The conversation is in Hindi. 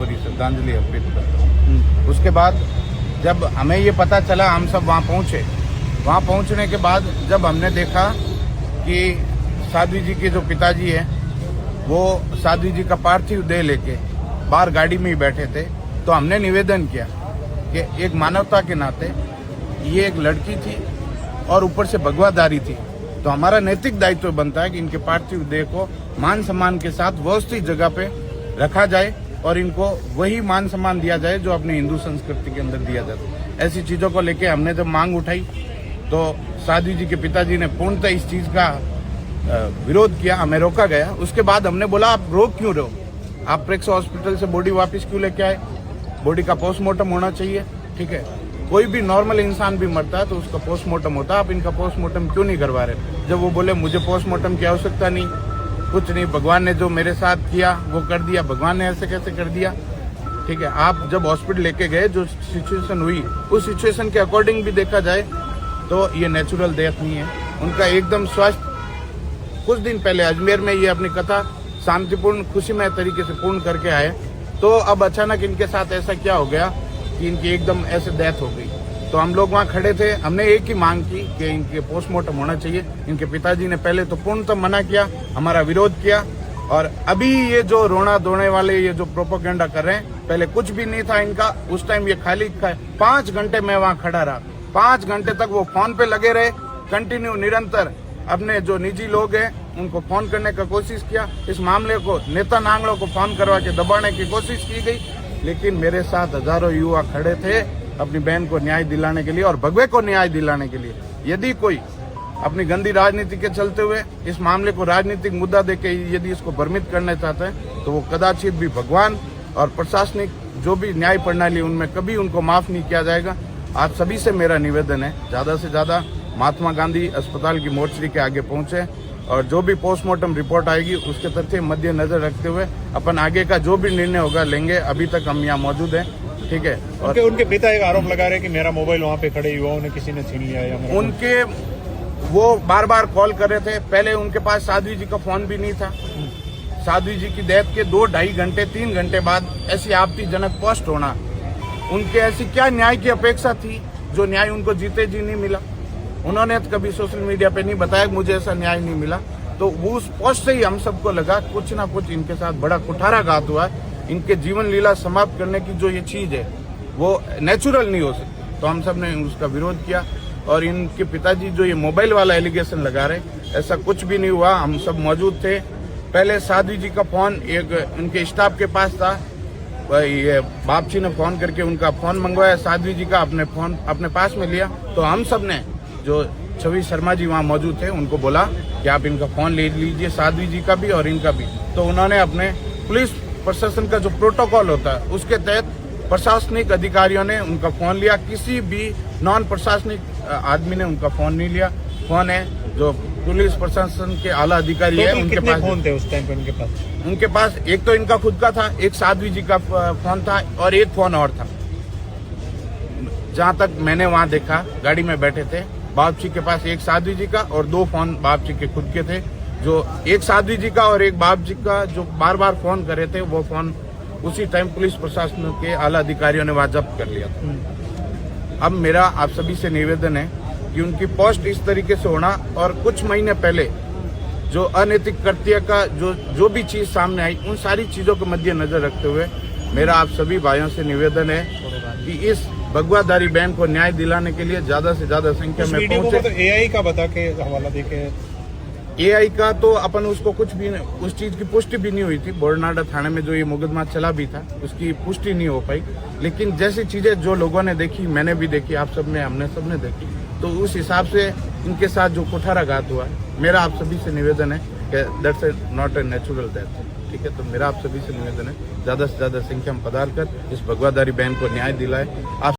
श्रद्धांजलि अर्पित करता हूँ। उसके बाद जब हमें ये पता चला, हम सब वहाँ पहुँचे। वहाँ पहुँचने के बाद जब हमने देखा कि साध्वी जी के जो पिताजी हैं वो साध्वी जी का पार्थिव देह लेके बाहर गाड़ी में ही बैठे थे, तो हमने निवेदन किया कि एक मानवता के नाते ये एक लड़की थी और ऊपर से भगवाधारी थी, तो हमारा नैतिक दायित्व बनता है कि इनके पार्थिव देह को मान सम्मान के साथ व्यवस्थित जगह पे रखा जाए और इनको वही मान सम्मान दिया जाए जो अपनी हिंदू संस्कृति के अंदर दिया जाता है। ऐसी चीजों को लेके हमने जब मांग उठाई तो साध्वी जी के पिताजी ने पूर्णतः इस चीज का विरोध किया, हमें रोका गया। उसके बाद हमने बोला आप रोक क्यों रहे हो, आप प्रेक्स हॉस्पिटल से बॉडी वापस क्यों लेके आए, बॉडी का पोस्टमार्टम होना चाहिए, ठीक है। कोई भी नॉर्मल इंसान भी मरता है तो उसका पोस्टमार्टम होता है, आप इनका पोस्टमार्टम क्यों नहीं करवा रहे। जब वो बोले मुझे पोस्टमार्टम की आवश्यकता नहीं, कुछ नहीं, भगवान ने जो मेरे साथ किया वो कर दिया, भगवान ने ऐसे कैसे कर दिया, ठीक है। आप जब हॉस्पिटल लेके गए, जो सिचुएशन हुई उस सिचुएशन के अकॉर्डिंग भी देखा जाए तो ये नेचुरल डेथ नहीं है, उनका एकदम स्वास्थ्य। कुछ दिन पहले अजमेर में ये अपनी कथा शांतिपूर्ण खुशीमय तरीके से पूर्ण करके आए, तो अब अचानक इनके साथ ऐसा क्या हो गया कि इनकी एकदम ऐसे डेथ हो गई। तो हम लोग वहाँ खड़े थे, हमने एक ही मांग की कि इनके पोस्टमार्टम होना चाहिए। इनके पिताजी ने पहले तो पूर्णतः मना किया, हमारा विरोध किया, और अभी ये जो रोना धोने वाले ये जो प्रोपेगेंडा कर रहे हैं, पहले कुछ भी नहीं था इनका, उस टाइम ये खाली 5 घंटे मैं वहाँ खड़ा रहा, 5 घंटे तक वो फोन पे लगे रहे, कंटिन्यू निरंतर अपने जो निजी लोग हैं उनको फोन करने का कोशिश किया। इस मामले को नेता नांगलों को फोन करवा के दबाने की कोशिश की गई, लेकिन मेरे साथ हजारों युवा खड़े थे अपनी बहन को न्याय दिलाने के लिए और भगवे को न्याय दिलाने के लिए। यदि कोई अपनी गंदी राजनीति के चलते हुए इस मामले को राजनीतिक मुद्दा देके यदि इसको भ्रमित करना चाहते हैं तो वो कदाचित भी भगवान और प्रशासनिक जो भी न्याय प्रणाली उनमें कभी उनको माफ नहीं किया जाएगा। आप सभी से मेरा निवेदन है, ज्यादा से ज्यादा महात्मा गांधी अस्पताल की मोर्चरी के आगे पहुंचे और जो भी पोस्टमार्टम रिपोर्ट आएगी उसके तथ्य मद्देनजर रखते हुए अपन आगे का जो भी निर्णय होगा लेंगे। अभी तक हम यहाँ मौजूद हैं, ठीक है। और उनके पिता एक आरोप लगा रहे हैं कि मेरा मोबाइल वहाँ पे खड़े युवाओं ने किसी ने छीन लिया है। उनके वो बार बार कॉल कर रहे थे, पहले उनके पास साध्वी जी का फोन भी नहीं था। साध्वी जी की डेथ के 2-2.5 घंटे 3 घंटे बाद ऐसी आपत्तिजनक पोस्ट होना, उनके ऐसी क्या न्याय की अपेक्षा थी जो न्याय उनको जीते जी नहीं मिला। उन्होंने तो कभी सोशल मीडिया पे नहीं बताया कि मुझे ऐसा न्याय नहीं मिला, तो वो उस पोस्ट से ही हम सबको लगा कुछ ना कुछ इनके साथ बड़ा कुठाराघात हुआ है। इनके जीवन लीला समाप्त करने की जो ये चीज है वो नेचुरल नहीं हो सकती, तो हम सब ने उसका विरोध किया। और इनके पिताजी जो ये मोबाइल वाला एलिगेशन लगा रहे, ऐसा कुछ भी नहीं हुआ, हम सब मौजूद थे। पहले साध्वी जी का फोन एक उनके स्टाफ के पास था, ये बाप जी ने फोन करके उनका फोन मंगवाया, साध्वी जी का अपने फोन अपने पास में लिया। तो हम सब ने जो छवि शर्मा जी वहाँ मौजूद थे उनको बोला कि आप इनका फोन ले लीजिए, साध्वी जी का भी और इनका भी। तो उन्होंने अपने पुलिस प्रशासन का जो प्रोटोकॉल होता है उसके तहत प्रशासनिक अधिकारियों ने उनका फोन लिया, किसी भी नॉन प्रशासनिक आदमी ने उनका फोन नहीं लिया। फोन है जो पुलिस प्रशासन के आला अधिकारी है उनके पास। फोन थे उस टाइम पे उनके पास एक तो इनका खुद का था, एक साध्वी जी का फोन था और एक फोन और था। जहाँ तक मैंने वहाँ देखा, गाड़ी में बैठे थे, बाप जी के पास एक साध्वी जी का और 2 फोन बाप जी के खुद के थे। जो एक साध्वी जी का और एक बाप जी का जो बार बार फोन कर रहे थे, वो फोन उसी टाइम पुलिस प्रशासन के आला अधिकारियों ने वहाँ जब्त कर लिया था। अब मेरा आप सभी से निवेदन है कि उनकी पोस्ट इस तरीके से होना और कुछ महीने पहले जो अनैतिक कृत्य का जो भी चीज सामने आई, उन सारी चीजों को मद्देनजर रखते हुए मेरा आप सभी भाइयों से निवेदन है कि इस भगवाधारी बहन को न्याय दिलाने के लिए ज्यादा से ज्यादा संख्या में पहुंचे। तो एआई का बता के हवाला देके, एआई का तो अपन उसको कुछ भी उस चीज की पुष्टि भी नहीं हुई थी। बोरनाडा थाने में जो ये मुकदमा चला भी था उसकी पुष्टि नहीं हो पाई, लेकिन जैसी चीजें जो लोगों ने देखी, मैंने भी देखी, आप सब ने, हमने सबने देखी, तो उस हिसाब से इनके साथ जो कुठाराघात हुआ, मेरा आप सभी से निवेदन है कि that's not a natural death, ठीक है। तो मेरा आप सभी से निवेदन है ज्यादा से ज्यादा संख्या में पधार कर इस भगवाधारी बहन को न्याय दिलाए। आप